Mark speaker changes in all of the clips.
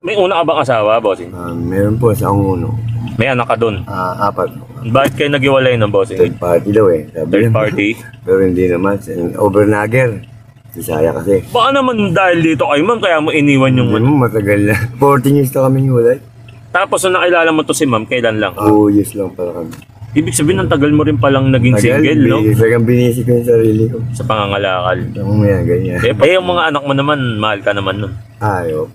Speaker 1: May una ka bang asawa, bossing?
Speaker 2: Meron po sa uno.
Speaker 1: May anak ka dun.
Speaker 2: Apat.
Speaker 1: Bakit kayo naghiwalay ng bossing?
Speaker 2: Third party daw eh. Sabi
Speaker 1: Third
Speaker 2: niya.
Speaker 1: party?
Speaker 2: Pero hindi naman. Overnagger. Bisaya kasi.
Speaker 1: Baka naman dahil dito kay ma'am, kaya mo iniwan yung
Speaker 2: Hindi mo matagal na. 14 years na kami hiwalay.
Speaker 1: Tapos nung nakilala mo to si ma'am, kailan lang?
Speaker 2: 2 years lang pala kami.
Speaker 1: Ibig sabihin, ang tagal mo rin palang naging single, no?
Speaker 2: Talagang binisip ko yung sarili ko.
Speaker 1: Sa pangangalakal.
Speaker 2: Ako mo yan, ganyan.
Speaker 1: Yung mga anak mo naman, mahal ka naman nun.
Speaker 2: Ayaw.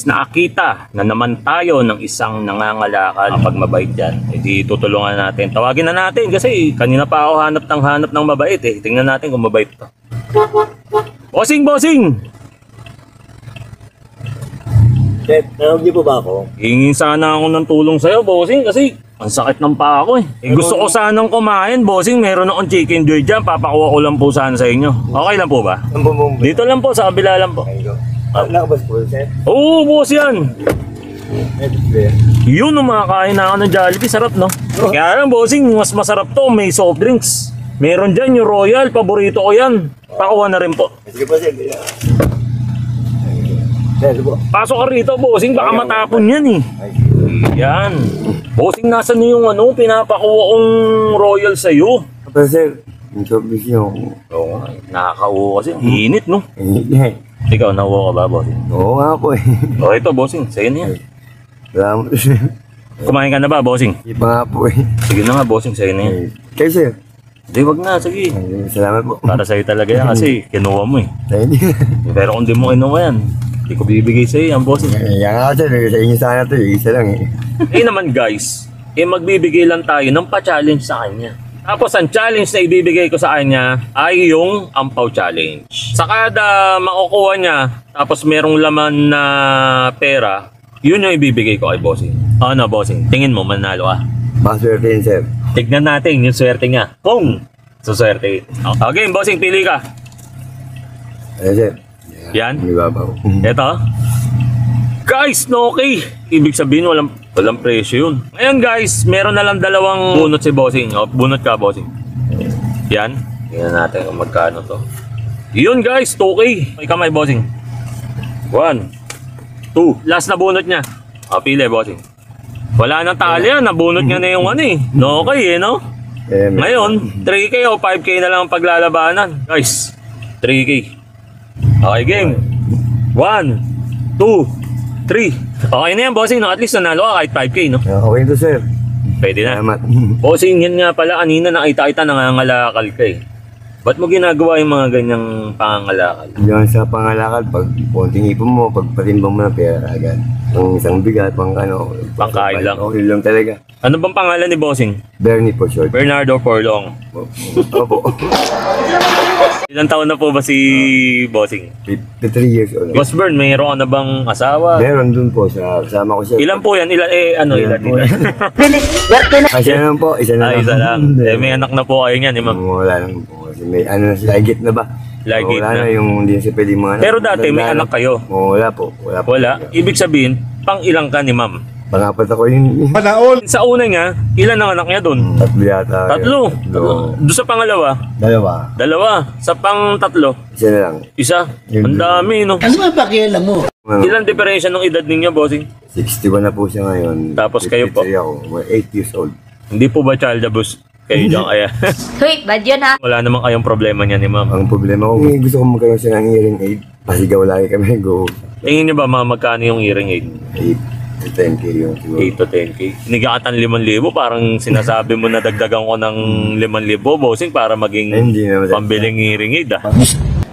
Speaker 1: Nakakita na naman tayo ng isang nangangalakal. Kapag mabait yan, edi tutulungan natin. Tawagin na natin kasi kanina pa ako hanap ng mabait eh. Tingnan natin kung mabait to. Bossing, bossing!
Speaker 2: Chef, tawag niyo po ba ako?
Speaker 1: Hingin sana ako ng tulong sa'yo, bossing, kasi ang sakit ng paa ko eh. Gusto ko sanang kumain, bossing. Meron akong chicken joy dyan. Papakuha ko lang po sana sa inyo. Okay lang po ba? Dito lang po, sa kabila lang po.
Speaker 2: Nakabas po, chef?
Speaker 1: Oo, boss yan. Yun, kumakain na ako ng Jollibee. Sarap, no? Kaya lang, bossing, mas masarap to. May soft drinks. Meron dyan yung Royal. Paborito ko yan. Pakuha na rin po.
Speaker 2: Sige po, chef.
Speaker 1: Pasok ka rito, bossing. Baka matapon yan eh. Yan. Bossing, nasa na yung pinapakuha kong Royal sa'yo?
Speaker 2: Pero sir, yung service nyo.
Speaker 1: Oo nga. Nakakauho kasi. Init, no?
Speaker 2: Hindi.
Speaker 1: Ikaw, nauho ka ba, bossing?
Speaker 2: Oo nga po eh.
Speaker 1: O, ito, bossing. Sa'yo na yan.
Speaker 2: Salamat sir.
Speaker 1: Kumain ka na ba, bossing?
Speaker 2: Hindi pa nga po eh.
Speaker 1: Sige na nga, bossing. Sa'yo na yan.
Speaker 2: Kayo sir?
Speaker 1: Hindi, wag na. Sige.
Speaker 2: Salamat po.
Speaker 1: Para sa'yo talaga yan kasi kinuha mo eh.
Speaker 2: Tayo din.
Speaker 1: Pero kung di mo kinuha yan, hindi ko bibigay sa'yo yan, bossing.
Speaker 2: Yan nga sir, sa inyo sana to eh. Isa lang eh.
Speaker 1: Eh naman guys, magbibigay lang tayo ng pa-challenge sa kanya. Tapos ang challenge na ibibigay ko sa kanya ay yung Ampaw Challenge. Sa kada makukuha niya, tapos merong laman na pera, yun yung ibibigay ko kay bossing. Ano, bossing? Tingin mo, manalo ka?
Speaker 2: Maswerte yun sir.
Speaker 1: Tignan natin yung swerte niya. Kung suswerte. Okay, bossing, pili ka.
Speaker 2: Ano sir?
Speaker 1: Yan.
Speaker 2: May babaw.
Speaker 1: Ito. Guys, no okay. Ibig sabihin, walang presyo yun. Ngayon guys, meron na lang dalawang bunot si bossing. O, bunot ka, bossing. Yan. Tingnan natin kung magkano to. Yun guys, 2K. May kamay, bossing. 1, 2. Last na bunot niya. O, pili, bossing. Wala nang tali yan. Nabunot niya na yung ano eh. No okay eh, no? Ngayon, 3K o 5K na lang ang paglalabanan. Guys, 3K. Okay, game. 1, 2, 3. Okay na yan, bossing. No? At least nanalo ka kahit 5K, no?
Speaker 2: Okay to sir.
Speaker 1: Pwede na.
Speaker 2: Salamat.
Speaker 1: Bossing, yan nga pala. Kanina nakita-kita nangangalakal ka eh. Ba't mo ginagawa yung mga ganyang pangangalakal?
Speaker 2: Diyan sa pangalakal, pag konting ipon mo, pag patimbang mo na pera agad. Kung isang bigat, pang ano.
Speaker 1: Pangkain lang.
Speaker 2: Okay lang talaga.
Speaker 1: Ano bang pangalan ni bossing?
Speaker 2: Bernie for short.
Speaker 1: Bernardo Porlong.
Speaker 2: Opo.
Speaker 1: Ilang taon na po ba si bossing?
Speaker 2: 53 years old.
Speaker 1: Boss Bern, mayroon ka na bang asawa?
Speaker 2: Meron dun po sa kasama ko siya.
Speaker 1: Ilan po yan? Ilan?
Speaker 2: Ilan po yan? Isa lang po. Isa lang.
Speaker 1: Isa lang. May anak na po kayo niyan, eh, ma'am.
Speaker 2: Wala lang po. Kasi may ano, ligit na ba?
Speaker 1: Ligit
Speaker 2: wala
Speaker 1: na.
Speaker 2: Yung hindi siya pwede mga anak.
Speaker 1: Pero dati may anak kayo?
Speaker 2: Wala po.
Speaker 1: Wala? Ibig sabihin, pang ilang ka ni ma'am?
Speaker 2: Pangapat ako yun.
Speaker 1: Sa una niya, ilan ang anak niya doon?
Speaker 2: Tatlo yata.
Speaker 1: Tatlo. Doon sa pangalawa? Dalawa. Sa pang tatlo?
Speaker 2: Isa na lang.
Speaker 1: Isa? Ang dami, no?
Speaker 3: Ano ba pakialam mo?
Speaker 1: Ilan diferensya ng edad ninyo, bossing?
Speaker 2: 61 na po siya ngayon.
Speaker 1: Tapos kayo po?
Speaker 2: 53 ako. 8 years old.
Speaker 1: Hindi po ba child abuse kayo dyan kaya?
Speaker 4: Wait, bad yun ha?
Speaker 1: Wala namang kayong problema niya ni ma'am.
Speaker 2: Ang problema ko, gusto ko magkaroon siya ng hearing aid. Pasigaw lagi kami. Go.
Speaker 1: Tingin niyo ba magkano yung hearing aid?
Speaker 2: 8 to 10K yung siguro.
Speaker 1: 8 to 10K. Nigatan 5,000, parang sinasabi mo na dagdagan ko ng 5,000, bossing, para maging
Speaker 2: Hindi naman.
Speaker 1: pambiling hearing aid ah.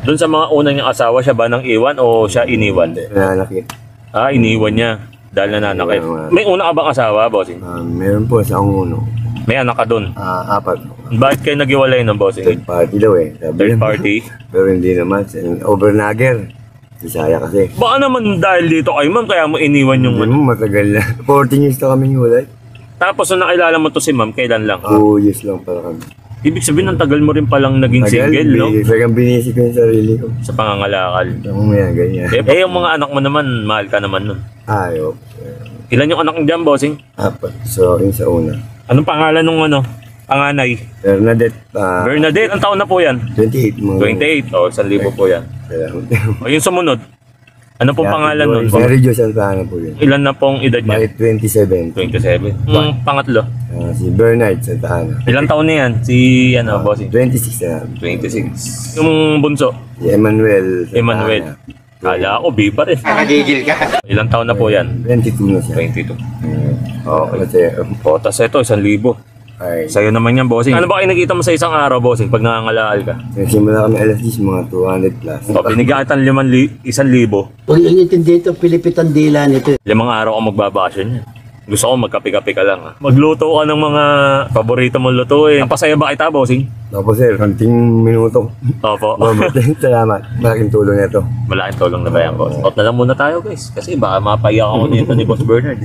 Speaker 1: Doon sa mga unang niyang asawa, siya ba nang iwan o siya iniwan?
Speaker 2: Nananakit.
Speaker 1: Ah, iniwan niya dahil nananakit. May una ka bang asawa, bossing?
Speaker 2: Meron po sa uno.
Speaker 1: May anak ka doon.
Speaker 2: Apat.
Speaker 1: Bakit kayo naghiwalay ng bossing?
Speaker 2: Third party daw eh. Sabi
Speaker 1: Third
Speaker 2: niya.
Speaker 1: party?
Speaker 2: Pero hindi naman. Overnagger. Bisaya kasi.
Speaker 1: Baka naman dahil dito kay ma'am, kaya mo iniwan yung
Speaker 2: Hindi mo matagal na. 14 years na kami hiwalay.
Speaker 1: Tapos nung nakilala mo to si ma'am, kailan lang?
Speaker 2: 2 years lang pala kami.
Speaker 1: Ibig sabihin, ang tagal mo rin palang naging single, no?
Speaker 2: Talagang binisip ko yung sarili ko.
Speaker 1: Sa pangangalakal.
Speaker 2: Ako mo yan, ganyan.
Speaker 1: Yung mga anak mo naman, mahal ka naman nun.
Speaker 2: Ayaw.
Speaker 1: Ilan yung anak niyan, bossing?
Speaker 2: 4. So, yung sa una.
Speaker 1: Anong pangalan nung ano? Panganay.
Speaker 2: Bernadette,
Speaker 1: Bernadette, ang taon na po yan?
Speaker 2: 28. Mga
Speaker 1: 28. O, 1,000 po yan. O, yung sumunod. Ano pong pangalan nun?
Speaker 2: Mary Jo Santa Ana po yun.
Speaker 1: Ilan na pong edad niya?
Speaker 2: Bakit 27?
Speaker 1: 27. Pangatlo.
Speaker 2: Si Bernard Santa Ana.
Speaker 1: Ilang taon na yan? Si, bossing?
Speaker 2: 26 na.
Speaker 1: 26. Yung bunso?
Speaker 2: Si Emmanuel Santa
Speaker 1: Emmanuel.
Speaker 2: Ana.
Speaker 1: Kala ako, B pa rin.
Speaker 2: Nakagigil ka.
Speaker 1: Ilang taon na po yan?
Speaker 2: 22 na siya.
Speaker 1: 22.
Speaker 2: Okay. Kasi,
Speaker 1: O, tas ito, 1,000.
Speaker 2: ay,
Speaker 1: Sa'yo naman yan, bossing. Ano ba kayo nakita mo sa isang araw, bossing, pag nangangalaal ka?
Speaker 2: nagsimula kami alas 10, mga 200 plus.
Speaker 1: O, binigyan kita ng 1,000.
Speaker 3: Huwag yung intindi ito, Pilipitan dila nito.
Speaker 1: 5 araw ka magbabakasyon yan. Gusto ko magkape-kape ka lang. Ha? Magluto ka ng mga paborito mong lutuin. Napasaya ba kita, bossing?
Speaker 2: Tapos sir, konting minuto.
Speaker 1: Opo.
Speaker 2: Salamat. Malaking tulong na ito.
Speaker 1: Malaking tulong na ba yan, boss? Out na lang muna tayo, guys. Kasi baka mapaiyak ako nito ni Boss Bernard.